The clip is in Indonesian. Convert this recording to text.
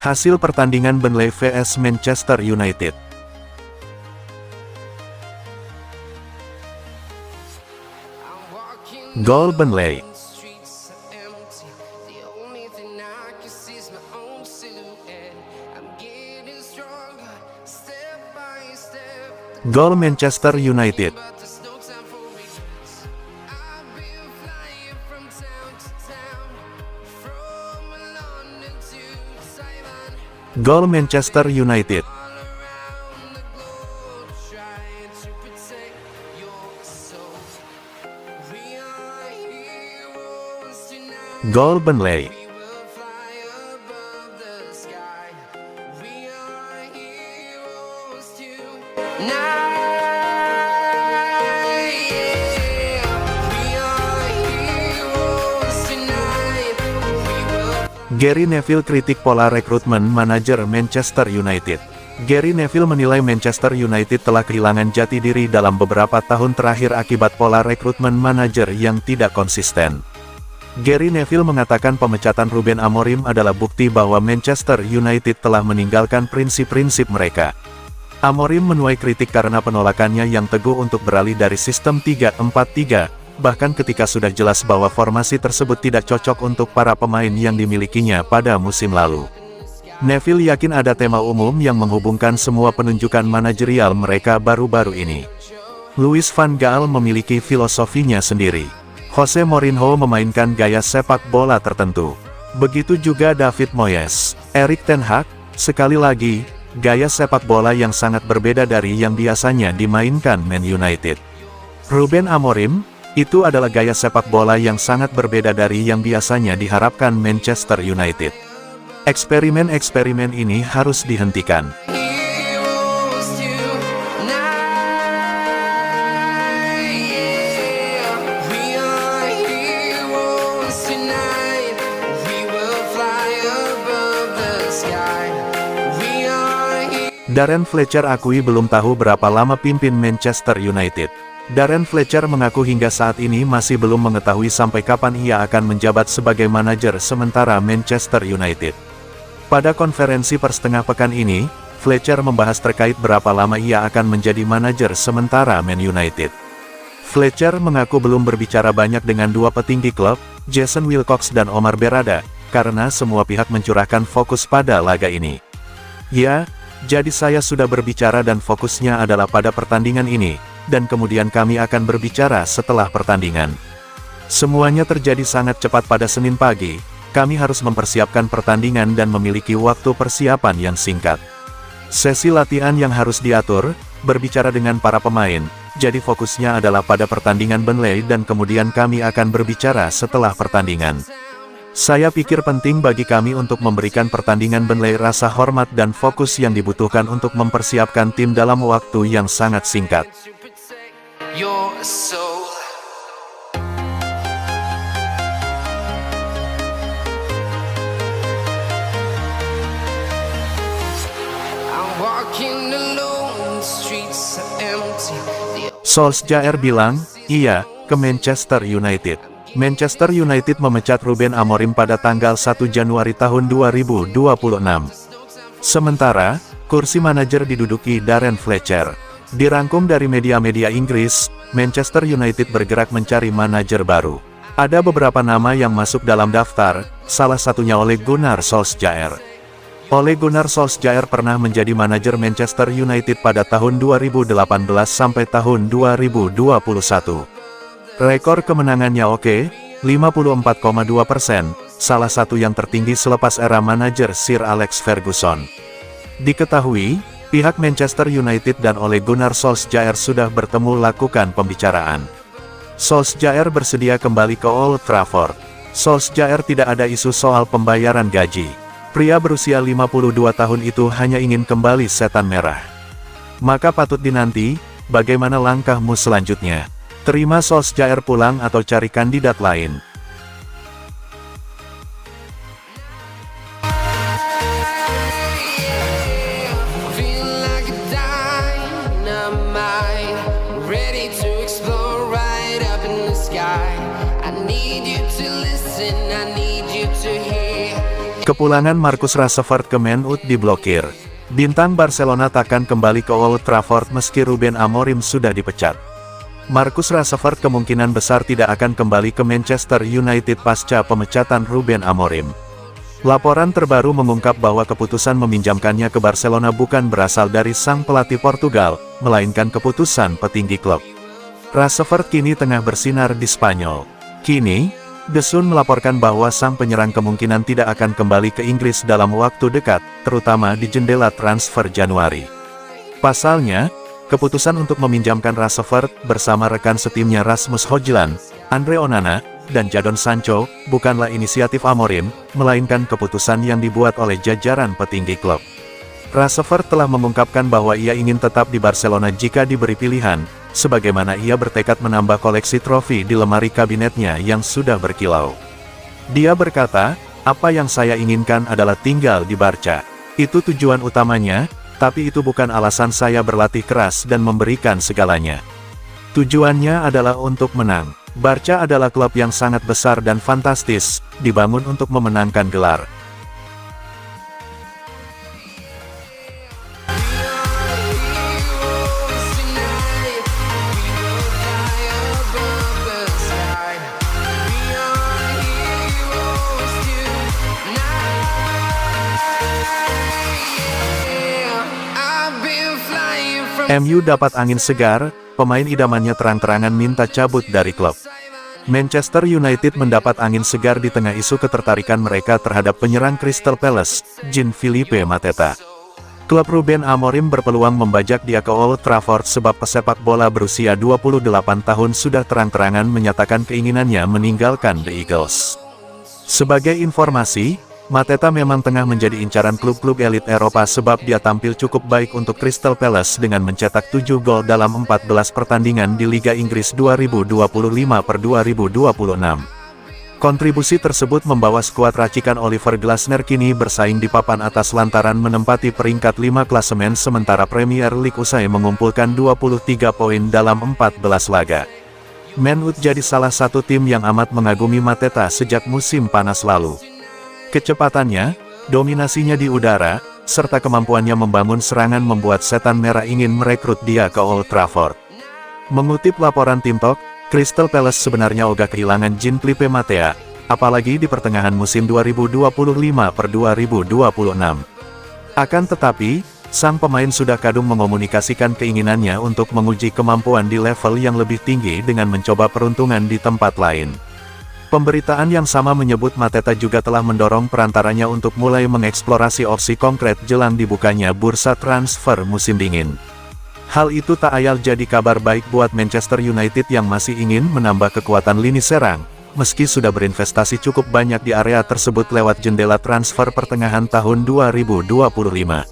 Hasil pertandingan Burnley vs Manchester United. Gol Burnley. Gol Manchester United. Gol Manchester United. Gol Burnley. Gary Neville kritik pola rekrutmen manajer Manchester United. Gary Neville menilai Manchester United telah kehilangan jati diri dalam beberapa tahun terakhir akibat pola rekrutmen manajer yang tidak konsisten. Gary Neville mengatakan pemecatan Ruben Amorim adalah bukti bahwa Manchester United telah meninggalkan prinsip-prinsip mereka. Amorim menuai kritik karena penolakannya yang teguh untuk beralih dari sistem 3-4-3, bahkan ketika sudah jelas bahwa formasi tersebut tidak cocok untuk para pemain yang dimilikinya pada musim lalu. Neville yakin ada tema umum yang menghubungkan semua penunjukan manajerial mereka baru-baru ini. Louis van Gaal memiliki filosofinya sendiri. Jose Mourinho memainkan gaya sepak bola tertentu. Begitu juga David Moyes. Erik ten Hag, sekali lagi, gaya sepak bola yang sangat berbeda dari yang biasanya dimainkan Man United. Ruben Amorim, itu adalah gaya sepak bola yang sangat berbeda dari yang biasanya diharapkan Manchester United. Eksperimen-eksperimen ini harus dihentikan. Darren Fletcher akui belum tahu berapa lama pimpin Manchester United. Darren Fletcher mengaku hingga saat ini masih belum mengetahui sampai kapan ia akan menjabat sebagai manajer sementara Manchester United. Pada konferensi persetengah pekan ini, Fletcher membahas terkait berapa lama ia akan menjadi manajer sementara Man United. Fletcher mengaku belum berbicara banyak dengan dua petinggi klub, Jason Wilcox dan Omar Berrada, karena semua pihak mencurahkan fokus pada laga ini. Ya, jadi saya sudah berbicara dan fokusnya adalah pada pertandingan ini, dan kemudian kami akan berbicara setelah pertandingan. Semuanya terjadi sangat cepat pada Senin pagi, kami harus mempersiapkan pertandingan dan memiliki waktu persiapan yang singkat. Sesi latihan yang harus diatur, berbicara dengan para pemain, jadi fokusnya adalah pada pertandingan Burnley dan kemudian kami akan berbicara setelah pertandingan. Saya pikir penting bagi kami untuk memberikan pertandingan Burnley rasa hormat dan fokus yang dibutuhkan untuk mempersiapkan tim dalam waktu yang sangat singkat. Your soul. Solskjaer bilang, iya, ke Manchester United. Manchester United memecat Ruben Amorim pada tanggal 1 Januari tahun 2026. Sementara, kursi manajer diduduki Darren Fletcher. Dirangkum dari media-media Inggris, Manchester United bergerak mencari manajer baru. Ada beberapa nama yang masuk dalam daftar, salah satunya Ole Gunnar Solskjaer. Ole Gunnar Solskjaer pernah menjadi manajer Manchester United pada tahun 2018 sampai tahun 2021. Rekor kemenangannya oke, 54,2%, salah satu yang tertinggi selepas era manajer Sir Alex Ferguson. Diketahui, pihak Manchester United dan Ole Gunnar Solskjaer sudah bertemu lakukan pembicaraan. Solskjaer bersedia kembali ke Old Trafford. Solskjaer tidak ada isu soal pembayaran gaji. Pria berusia 52 tahun itu hanya ingin kembali setan merah. Maka patut dinanti, bagaimana langkahmu selanjutnya? Terima Solskjaer pulang atau cari kandidat lain? Kepulangan Marcus Rashford ke Man Utd diblokir. Bintang Barcelona takkan kembali ke Old Trafford meski Ruben Amorim sudah dipecat. Marcus Rashford kemungkinan besar tidak akan kembali ke Manchester United pasca pemecatan Ruben Amorim. Laporan terbaru mengungkap bahwa keputusan meminjamkannya ke Barcelona bukan berasal dari sang pelatih Portugal, melainkan keputusan petinggi klub. Rashford kini tengah bersinar di Spanyol. Kini, The Sun melaporkan bahwa sang penyerang kemungkinan tidak akan kembali ke Inggris dalam waktu dekat, terutama di jendela transfer Januari. Pasalnya, keputusan untuk meminjamkan Rashford bersama rekan setimnya Rasmus Højlund, Andre Onana, dan Jadon Sancho bukanlah inisiatif Amorim, melainkan keputusan yang dibuat oleh jajaran petinggi klub. Rashford telah mengungkapkan bahwa ia ingin tetap di Barcelona jika diberi pilihan, sebagaimana ia bertekad menambah koleksi trofi di lemari kabinetnya yang sudah berkilau. Dia berkata, "Apa yang saya inginkan adalah tinggal di Barca. Itu tujuan utamanya, tapi itu bukan alasan saya berlatih keras dan memberikan segalanya. Tujuannya adalah untuk menang. Barca adalah klub yang sangat besar dan fantastis, dibangun untuk memenangkan gelar." MU dapat angin segar, pemain idamannya terang-terangan minta cabut dari klub. Manchester United mendapat angin segar di tengah isu ketertarikan mereka terhadap penyerang Crystal Palace, Jean-Philippe Mateta. Klub Ruben Amorim berpeluang membajak dia ke Old Trafford sebab pesepak bola berusia 28 tahun sudah terang-terangan menyatakan keinginannya meninggalkan The Eagles. Sebagai informasi, Mateta memang tengah menjadi incaran klub-klub elit Eropa sebab dia tampil cukup baik untuk Crystal Palace dengan mencetak 7 gol dalam 14 pertandingan di Liga Inggris 2025/2026. Kontribusi tersebut membawa skuad racikan Oliver Glasner kini bersaing di papan atas lantaran menempati peringkat 5 klasemen sementara Premier League usai mengumpulkan 23 poin dalam 14 laga. Man Utd jadi salah satu tim yang amat mengagumi Mateta sejak musim panas lalu. Kecepatannya, dominasinya di udara, serta kemampuannya membangun serangan membuat setan merah ingin merekrut dia ke Old Trafford. Mengutip laporan Tim Talk, Crystal Palace sebenarnya ogah kehilangan Jean-Philippe Mateta, apalagi di pertengahan musim 2025/2026. Akan tetapi, sang pemain sudah kadung mengomunikasikan keinginannya untuk menguji kemampuan di level yang lebih tinggi dengan mencoba peruntungan di tempat lain. Pemberitaan yang sama menyebut Mateta juga telah mendorong perantaranya untuk mulai mengeksplorasi opsi konkret jelang dibukanya bursa transfer musim dingin. Hal itu tak ayal jadi kabar baik buat Manchester United yang masih ingin menambah kekuatan lini serang, meski sudah berinvestasi cukup banyak di area tersebut lewat jendela transfer pertengahan tahun 2025.